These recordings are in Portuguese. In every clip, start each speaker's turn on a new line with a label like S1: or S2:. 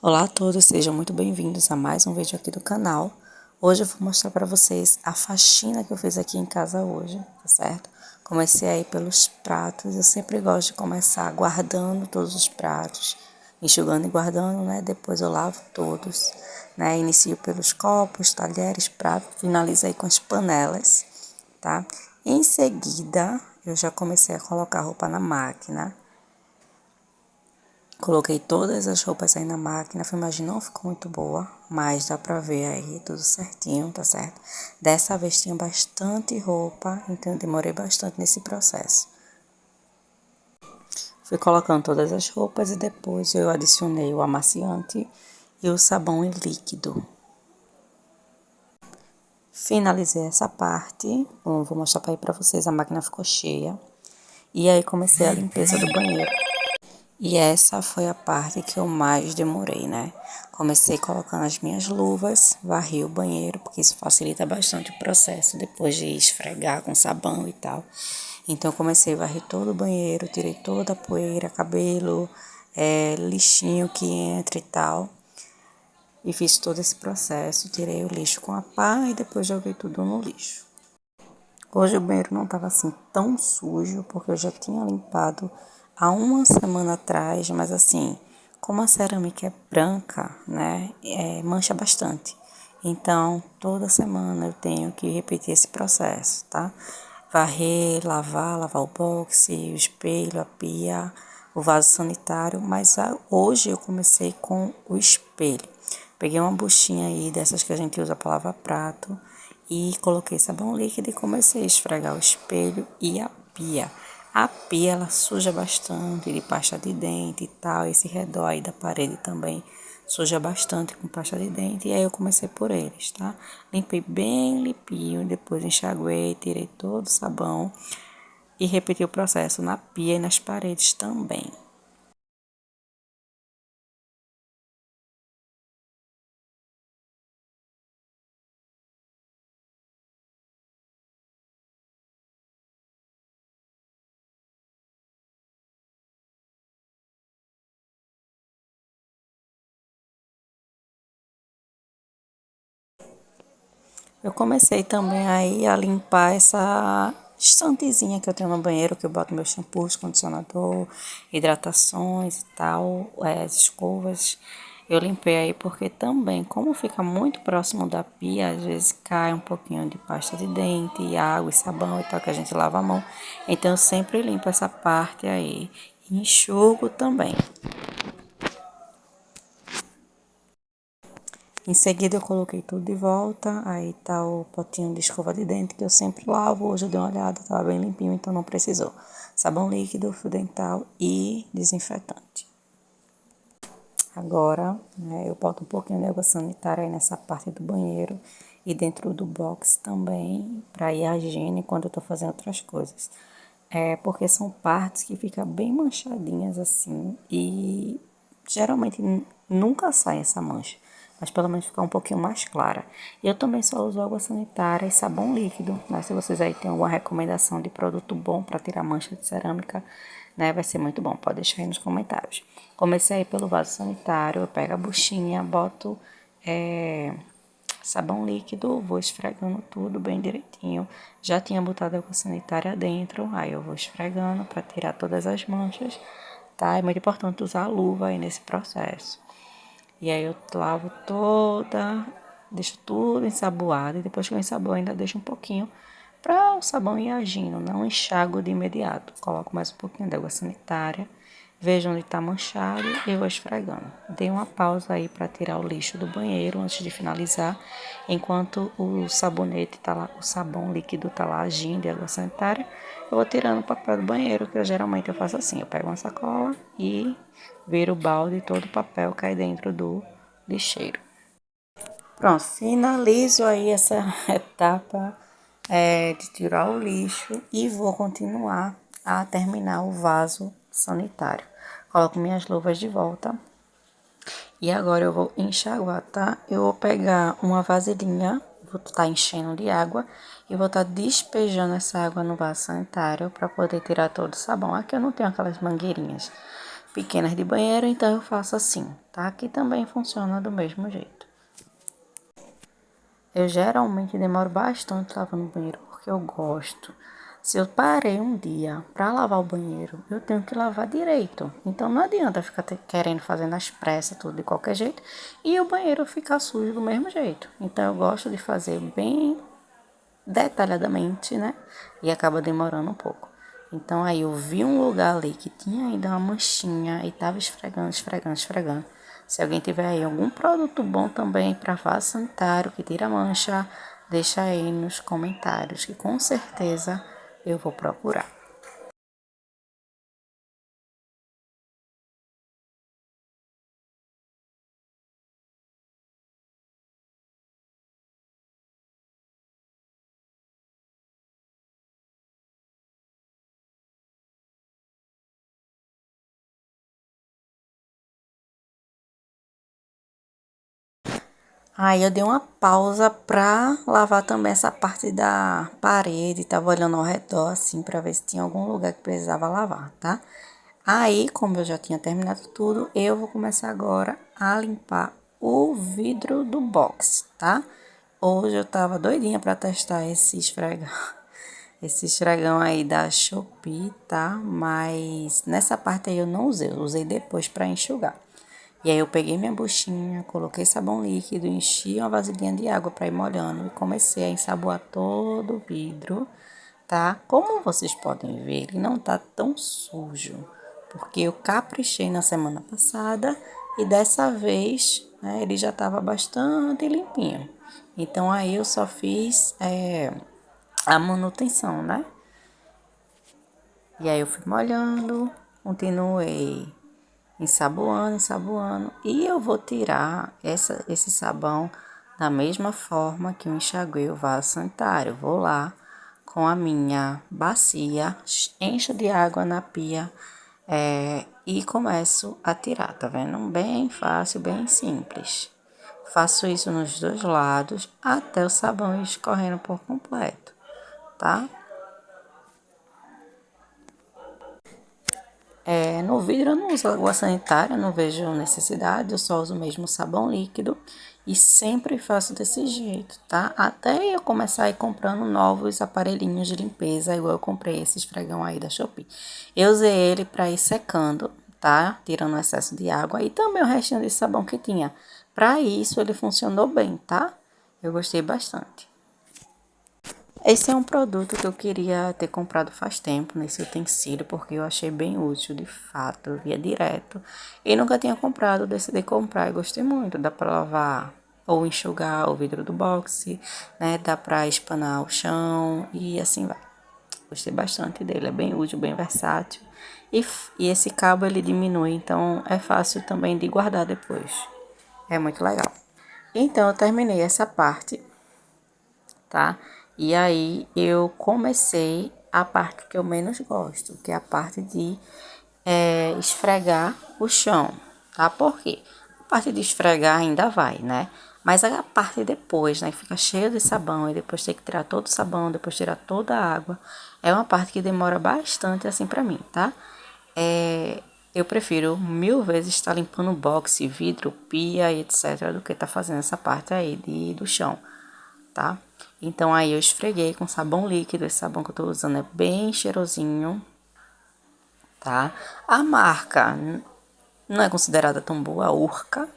S1: Olá a todos, sejam muito bem-vindos a mais um vídeo aqui do canal. Hoje eu vou mostrar para vocês a faxina que eu fiz aqui em casa hoje, tá certo? Comecei aí pelos pratos, eu sempre gosto de começar guardando todos os pratos, enxugando e guardando, né? Depois eu lavo todos, né? Inicio pelos copos, talheres, pratos, finalizo aí com as panelas, tá? Em seguida, eu já comecei a colocar roupa na máquina. Coloquei todas as roupas aí na máquina, a filmagem não ficou muito boa, mas dá pra ver aí tudo certinho, tá certo? Dessa vez tinha bastante roupa, então eu demorei bastante nesse processo. Fui colocando todas as roupas e depois eu adicionei o amaciante e o sabão em líquido. Finalizei essa parte, vou mostrar pra vocês, a máquina ficou cheia. E aí comecei a limpeza do banheiro. E essa foi a parte que eu mais demorei, né? Comecei colocando as minhas luvas, varri o banheiro, porque isso facilita bastante o processo depois de esfregar com sabão e tal. Então, eu comecei a varrer todo o banheiro, tirei toda a poeira, cabelo, lixinho que entra e tal. E fiz todo esse processo, tirei o lixo com a pá e depois joguei tudo no lixo. Hoje o banheiro não estava assim tão sujo, porque eu já tinha limpado há uma semana atrás, mas assim, como a cerâmica é branca, né, mancha bastante. Então, toda semana eu tenho que repetir esse processo, tá? Varrer, lavar o boxe, o espelho, a pia, o vaso sanitário, mas hoje eu comecei com o espelho. Peguei uma buchinha aí dessas que a gente usa para lavar prato e coloquei sabão líquido e comecei a esfregar o espelho e a pia. A pia, ela suja bastante de pasta de dente e tal, esse redor aí da parede também suja bastante com pasta de dente, e aí eu comecei por eles, tá? Limpei bem limpinho, depois enxaguei, tirei todo o sabão e repeti o processo na pia e nas paredes também. Eu comecei também aí a limpar essa estantezinha que eu tenho no banheiro, que eu boto meus shampoos, condicionador, hidratações e tal, as escovas. Eu limpei aí porque também, como fica muito próximo da pia, às vezes cai um pouquinho de pasta de dente, água e sabão e tal, que a gente lava a mão. Então eu sempre limpo essa parte aí. E enxugo também. Em seguida eu coloquei tudo de volta, aí tá o potinho de escova de dente que eu sempre lavo, hoje eu dei uma olhada, tava bem limpinho, então não precisou. Sabão líquido, fio dental e desinfetante. Agora, né, eu boto um pouquinho de água sanitária aí nessa parte do banheiro e dentro do box também, para ir a higiene quando eu tô fazendo outras coisas. Porque são partes que ficam bem manchadinhas assim e geralmente nunca sai essa mancha, mas pelo menos ficar um pouquinho mais clara. Eu também só uso água sanitária e sabão líquido, né? Se vocês aí têm alguma recomendação de produto bom para tirar mancha de cerâmica, né, vai ser muito bom, pode deixar aí nos comentários. Comecei aí pelo vaso sanitário, eu pego a buchinha, boto sabão líquido, vou esfregando tudo bem direitinho. Já tinha botado água sanitária dentro, aí eu vou esfregando para tirar todas as manchas, tá? É muito importante usar a luva aí nesse processo. E aí eu lavo toda, deixo tudo ensaboado, e depois que eu ensaboo ainda deixo um pouquinho para o sabão ir agindo, não enxago de imediato. Coloco mais um pouquinho de água sanitária, vejo onde está manchado e vou esfregando. Dei uma pausa aí para tirar o lixo do banheiro antes de finalizar, enquanto o sabonete tá lá, o sabão líquido tá lá agindo de água sanitária, eu vou tirando o papel do banheiro, que geralmente eu faço assim, eu pego uma sacola e viro o balde e todo o papel cai dentro do lixeiro. Pronto, finalizo aí essa etapa de tirar o lixo e vou continuar a terminar o vaso sanitário. Coloco minhas luvas de volta e agora eu vou enxaguar, tá? Eu vou pegar uma vasilhinha, vou estar enchendo de água e vou estar despejando essa água no vaso sanitário para poder tirar todo o sabão. Aqui eu não tenho aquelas mangueirinhas. pequenas de banheiro, então eu faço assim, tá? Que também funciona do mesmo jeito. Eu geralmente demoro bastante lavando o banheiro porque eu gosto. Se eu parei um dia para lavar o banheiro, eu tenho que lavar direito. Então não adianta ficar querendo fazer nas pressas tudo de qualquer jeito e o banheiro ficar sujo do mesmo jeito. Então eu gosto de fazer bem detalhadamente, né? E acaba demorando um pouco. Então aí eu vi um lugar ali que tinha ainda uma manchinha e tava esfregando, esfregando, esfregando. Se alguém tiver aí algum produto bom também para vaso sanitário que tira mancha, deixa aí nos comentários que com certeza eu vou procurar. Aí eu dei uma pausa pra lavar também essa parte da parede, tava olhando ao redor assim pra ver se tinha algum lugar que precisava lavar, tá? Aí, como eu já tinha terminado tudo, eu vou começar agora a limpar o vidro do box, tá? Hoje eu tava doidinha pra testar esse esfregão aí da Shopee, tá? Mas nessa parte aí eu não usei, eu usei depois pra enxugar. E aí eu peguei minha buchinha, coloquei sabão líquido, enchi uma vasilhinha de água para ir molhando e comecei a ensaboar todo o vidro, tá? Como vocês podem ver, ele não tá tão sujo, porque eu caprichei na semana passada e dessa vez, né, ele já estava bastante limpinho. Então aí eu só fiz a manutenção, né? E aí eu fui molhando, continuei ensaboando, ensaboando. E eu vou tirar esse sabão da mesma forma que eu enxaguei o vaso sanitário. Vou lá com a minha bacia, encho de água na pia e começo a tirar, tá vendo? Bem fácil, bem simples. Faço isso nos dois lados até o sabão ir escorrendo por completo, tá? No vidro eu não uso água sanitária, não vejo necessidade, eu só uso mesmo sabão líquido e sempre faço desse jeito, tá? Até eu começar a ir comprando novos aparelhinhos de limpeza, igual eu comprei esse esfregão aí da Shopee. Eu usei ele para ir secando, tá? Tirando o excesso de água e também o restinho desse sabão que tinha. Para isso ele funcionou bem, tá? Eu gostei bastante. Esse é um produto que eu queria ter comprado faz tempo nesse utensílio, porque eu achei bem útil, de fato, eu via direto. E nunca tinha comprado, decidi comprar e gostei muito. Dá para lavar ou enxugar o vidro do boxe, né? Dá para espanar o chão e assim vai. Gostei bastante dele, é bem útil, bem versátil. E esse cabo ele diminui, então é fácil também de guardar depois. É muito legal. Então eu terminei essa parte, tá? E aí eu comecei a parte que eu menos gosto, que é a parte de esfregar o chão, tá? Por quê? A parte de esfregar ainda vai, né? Mas a parte depois, né, que fica cheia de sabão e depois tem que tirar todo o sabão, depois tirar toda a água, é uma parte que demora bastante assim pra mim, tá? Eu prefiro mil vezes estar limpando boxe, vidro, pia e etc. do que estar fazendo essa parte aí do chão, tá? Então aí eu esfreguei com sabão líquido, esse sabão que eu tô usando é bem cheirosinho, tá? A marca não é considerada tão boa, a Urca,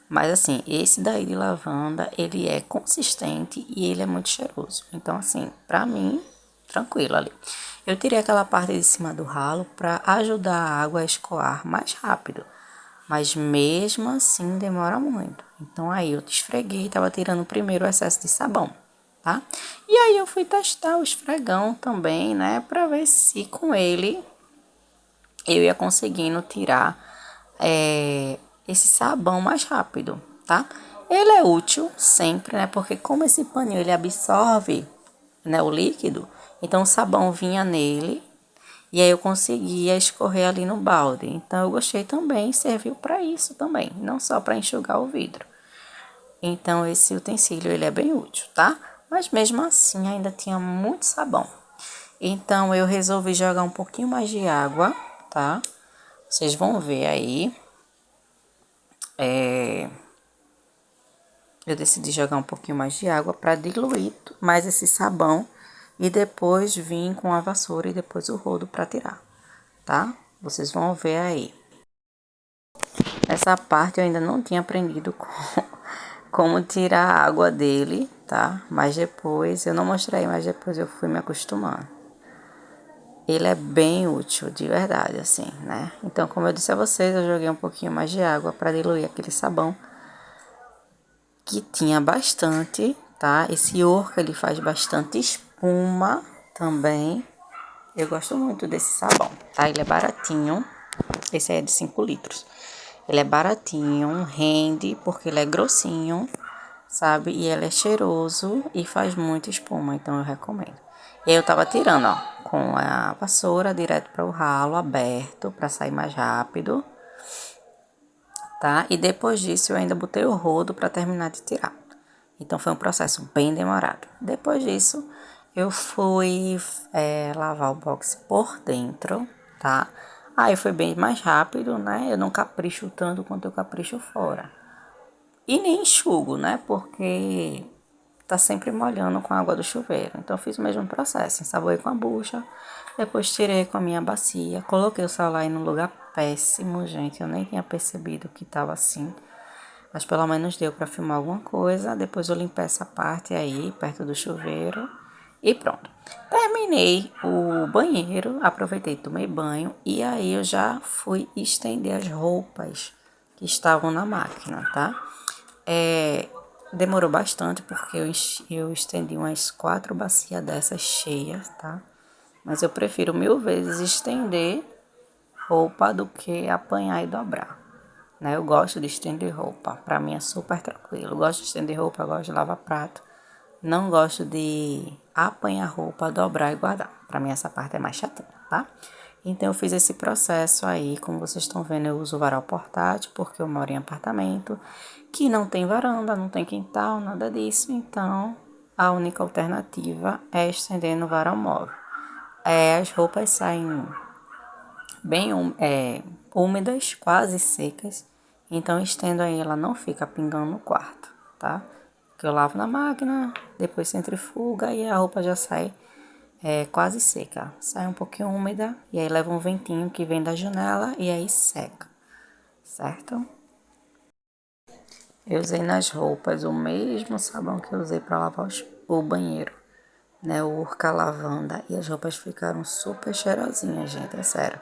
S1: mas assim, esse daí de lavanda, ele é consistente e ele é muito cheiroso. Então assim, pra mim, tranquilo ali. Eu tirei aquela parte de cima do ralo pra ajudar a água a escoar mais rápido. Mas mesmo assim demora muito. Então aí eu esfreguei, tava tirando primeiro o excesso de sabão, tá? E aí eu fui testar o esfregão também, né, pra ver se com ele eu ia conseguindo tirar esse sabão mais rápido, tá? Ele é útil sempre, né, porque como esse paninho ele absorve, né, o líquido, então o sabão vinha nele e aí eu conseguia escorrer ali no balde. Então eu gostei também, serviu para isso também, não só para enxugar o vidro. Então esse utensílio ele é bem útil, tá? Mas mesmo assim ainda tinha muito sabão. Então eu resolvi jogar um pouquinho mais de água, tá? Vocês vão ver aí. Eu decidi jogar um pouquinho mais de água para diluir mais esse sabão e depois vim com a vassoura e depois o rodo para tirar, tá? Vocês vão ver aí. Essa parte eu ainda não tinha aprendido como tirar a água dele, tá? Mas depois, eu não mostrei, mas depois eu fui me acostumando. Ele é bem útil, de verdade, assim, né? Então, como eu disse a vocês, eu joguei um pouquinho mais de água para diluir aquele sabão que tinha bastante, tá? Esse Orca, ele faz bastante espuma também. Eu gosto muito desse sabão, tá? Ele é baratinho. Esse aí é de 5 litros. Ele é baratinho, rende, porque ele é grossinho, sabe? E ele é cheiroso e faz muita espuma, então eu recomendo. E aí eu tava tirando, ó, com a vassoura direto para o ralo aberto, para sair mais rápido, tá? E depois disso eu ainda botei o rodo para terminar de tirar. Então foi um processo bem demorado. Depois disso eu fui lavar o box por dentro, tá? Aí foi bem mais rápido, né? Eu não capricho tanto quanto eu capricho fora. E nem enxugo, né? Porque tá sempre molhando com a água do chuveiro. Então eu fiz o mesmo processo, ensaboei com a bucha, depois tirei com a minha bacia, coloquei o celular aí no lugar péssimo, gente. Eu nem tinha percebido que tava assim. Mas pelo menos deu para filmar alguma coisa. Depois eu limpei essa parte aí, perto do chuveiro. E pronto. Terminei o banheiro, aproveitei, tomei banho. E aí eu já fui estender as roupas que estavam na máquina, tá? Demorou bastante porque eu estendi umas 4 bacias dessas cheias, tá? Mas eu prefiro 1000 vezes estender roupa do que apanhar e dobrar, né? Eu gosto de estender roupa, pra mim é super tranquilo. Eu gosto de estender roupa, eu gosto de lavar prato. Não gosto de apanhar roupa, dobrar e guardar. Pra mim essa parte é mais chata, tá? Então eu fiz esse processo aí, como vocês estão vendo, eu uso varal portátil, porque eu moro em apartamento, que não tem varanda, não tem quintal, nada disso. Então a única alternativa é estender no varal móvel. As roupas saem bem úmidas, quase secas. Então estendo aí, ela não fica pingando no quarto, tá? Que eu lavo na máquina, depois centrifuga e a roupa já sai quase seca. Sai um pouquinho úmida e aí leva um ventinho que vem da janela e aí seca, certo? Eu usei nas roupas o mesmo sabão que eu usei para lavar o banheiro, né? O Urca Lavanda. E as roupas ficaram super cheirosinhas, gente, é sério.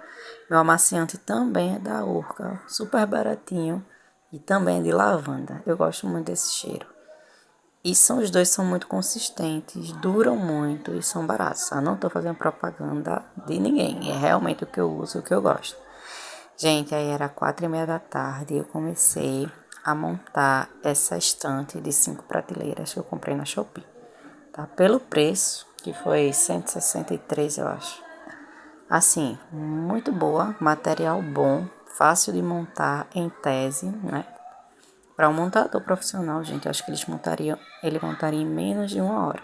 S1: Meu amaciante também é da Urca, super baratinho e também é de lavanda. Eu gosto muito desse cheiro. E os dois são muito consistentes, duram muito e são baratos. Eu não tô fazendo propaganda de ninguém, é realmente o que eu uso e o que eu gosto. Gente, aí era 4h30 da tarde e eu comecei a montar essa estante de 5 prateleiras que eu comprei na Shopee, tá? Pelo preço, que foi 163, eu acho. Assim, muito boa, material bom, fácil de montar em tese, né? Para um montador profissional, gente, acho que ele montaria em menos de 1 hora.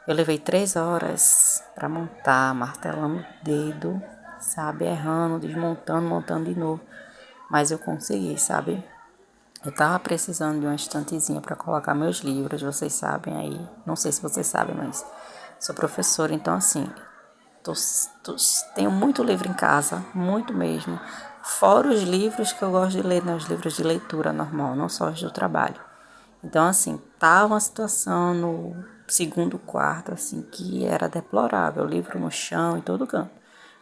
S1: Eu levei 3 horas para montar, martelando o dedo, sabe? Errando, desmontando, montando de novo. Mas eu consegui, sabe? Eu tava precisando de uma estantezinha para colocar meus livros, vocês sabem aí. Não sei se vocês sabem, mas sou professora, então assim, tô, tô, tenho muito livro em casa, muito mesmo. Fora os livros que eu gosto de ler, né? Os livros de leitura normal, não só os do trabalho. Então, assim, tava uma situação no segundo quarto, assim, que era deplorável. Livro no chão, em todo canto.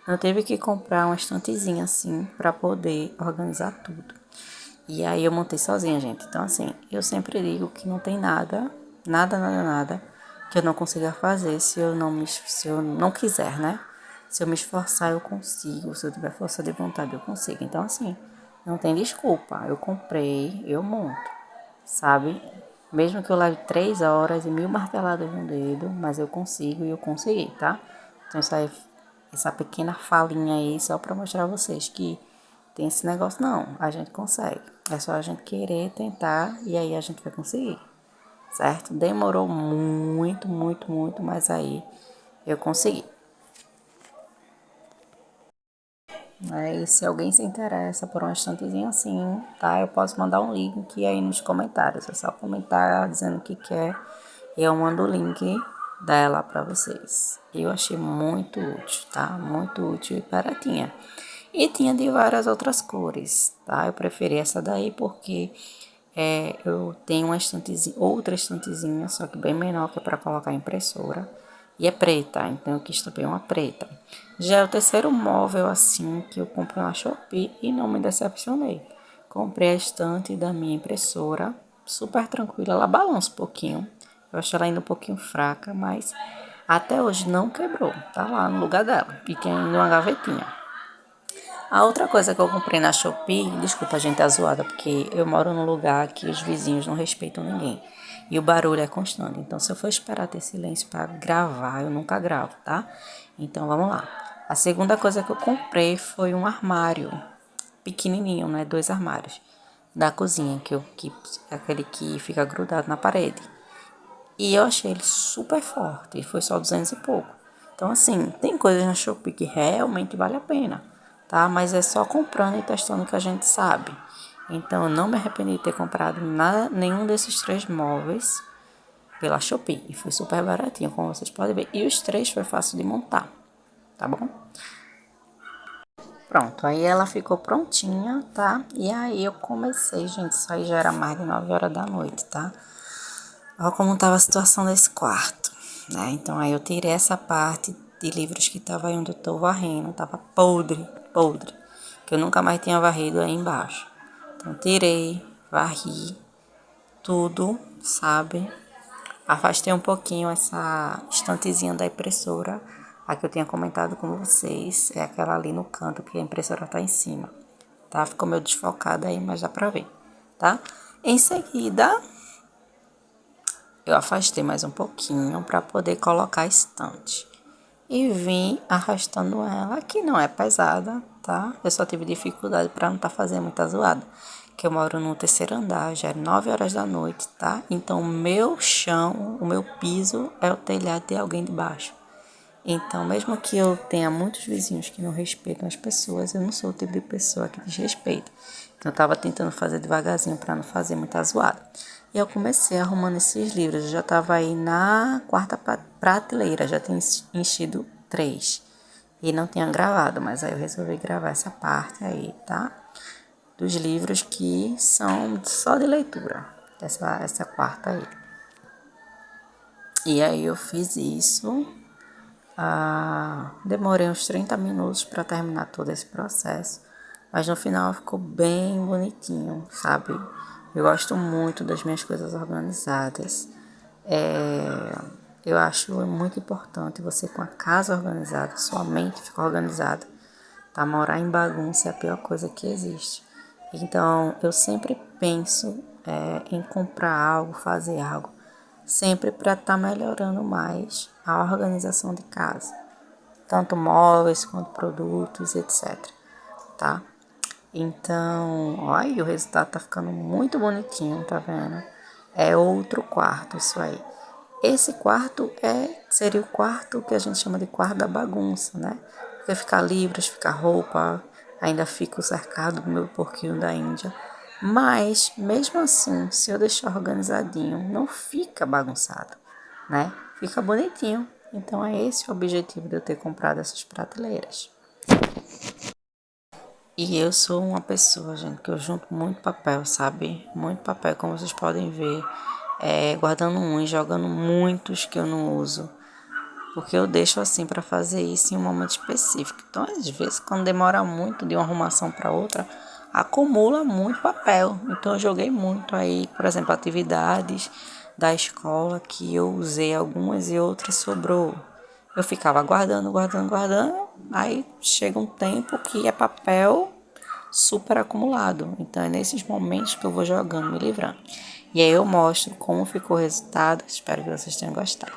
S1: Eu teve que comprar uma estantezinha, assim, para poder organizar tudo. E aí eu montei sozinha, gente. Então, assim, eu sempre digo que não tem nada, nada, nada, nada que eu não consiga fazer se eu não quiser, né? Se eu me esforçar, eu consigo. Se eu tiver força de vontade, eu consigo. Então, assim, não tem desculpa. Eu comprei, eu monto, sabe? Mesmo que eu leve 3 horas e 1000 marteladas no dedo, mas eu consigo e eu consegui, tá? Então, essa pequena falinha aí só pra mostrar a vocês que tem esse negócio, não, a gente consegue. É só a gente querer tentar e aí a gente vai conseguir, certo? Demorou muito, muito, muito, mas aí eu consegui. né? E se alguém se interessa por uma estantezinha assim, tá? Eu posso mandar um link aí nos comentários. É só comentar dizendo o que quer e eu mando o link dela pra vocês. Eu achei muito útil, tá? Muito útil e baratinha. E tinha de várias outras cores, tá? Eu preferi essa daí porque eu tenho uma estantezinha, outra estantezinha, só que bem menor, que é para colocar a impressora. E é preta, então eu quis também uma preta. Já é o terceiro móvel assim que eu comprei na Shopee e não me decepcionei. Comprei a estante da minha impressora, super tranquila, ela balança um pouquinho. Eu acho ela ainda um pouquinho fraca, mas até hoje não quebrou. Tá lá no lugar dela. E tem ainda uma gavetinha. A outra coisa que eu comprei na Shopee, desculpa a gente, é zoada, porque eu moro num lugar que os vizinhos não respeitam ninguém. E o barulho é constante. Então, se eu for esperar ter silêncio para gravar, eu nunca gravo, tá? Então, vamos lá. A segunda coisa que eu comprei foi um armário pequenininho, né? 2 armários da cozinha, é aquele que fica grudado na parede. E eu achei ele super forte, e foi só 200 e pouco. Então, assim, tem coisas na Shopee que realmente vale a pena, tá? Mas é só comprando e testando que a gente sabe. Então, eu não me arrependi de ter comprado nenhum desses 3 móveis pela Shopee. E foi super baratinho, como vocês podem ver. E os 3 foi fácil de montar, tá bom? Pronto, aí ela ficou prontinha, tá? E aí eu comecei, gente, isso aí já era mais de 9 horas da noite, tá? Olha como estava a situação desse quarto, né? Então aí eu tirei essa parte de livros que estava aí onde eu tô varrendo, tava podre, podre, que eu nunca mais tinha varrido aí embaixo. Então tirei, varri tudo, sabe? Afastei um pouquinho essa estantezinha da impressora, a que eu tinha comentado com vocês, é aquela ali no canto que a impressora tá em cima, tá? Ficou meio desfocada aí, mas dá pra ver, tá? Em seguida, eu afastei mais um pouquinho para poder colocar a estante. E vim arrastando ela, que não é pesada, tá? Eu só tive dificuldade para não estar fazendo muita zoada. Que eu moro no terceiro andar, já é 9 horas da noite, tá? Então, o meu chão, o meu piso é o telhado de alguém de baixo. Então, mesmo que eu tenha muitos vizinhos que não respeitam as pessoas, eu não sou o tipo de pessoa que desrespeita. Então, eu estava tentando fazer devagarzinho para não fazer muita zoada. E eu comecei arrumando esses livros. Eu já estava aí na quarta prateleira, já tinha enchido 3. E não tinha gravado, mas aí eu resolvi gravar essa parte aí, tá? Dos livros que são só de leitura. Essa quarta aí. E aí eu fiz isso. Demorei uns 30 minutos para terminar todo esse processo, mas no final ficou bem bonitinho, sabe? Eu gosto muito das minhas coisas organizadas. Eu acho muito importante você com a casa organizada, sua mente fica organizada. Tá? Morar em bagunça é a pior coisa que existe. Então, eu sempre penso em comprar algo, fazer algo, sempre para estar tá melhorando mais a organização de casa, tanto móveis quanto produtos, etc. Tá? Então, olha, o resultado tá ficando muito bonitinho, tá vendo? É outro quarto isso aí. Esse quarto seria o quarto que a gente chama de quarto da bagunça, né? Porque fica livros, fica roupa, ainda fica o cercado do meu porquinho da Índia. Mas, mesmo assim, se eu deixar organizadinho, não fica bagunçado, né? Fica bonitinho. Então, é esse o objetivo de eu ter comprado essas prateleiras. E eu sou uma pessoa, gente, que eu junto muito papel, sabe? Muito papel, como vocês podem ver. Guardando uns, jogando muitos que eu não uso. Porque eu deixo assim para fazer isso em um momento específico. Então, às vezes, quando demora muito de uma arrumação para outra, acumula muito papel. Então, eu joguei muito aí, por exemplo, atividades da escola que eu usei algumas e outras sobrou. Eu ficava guardando, guardando, guardando. Aí chega um tempo que é papel super acumulado. Então, é nesses momentos que eu vou jogando, me livrando. E aí eu mostro como ficou o resultado. Espero que vocês tenham gostado.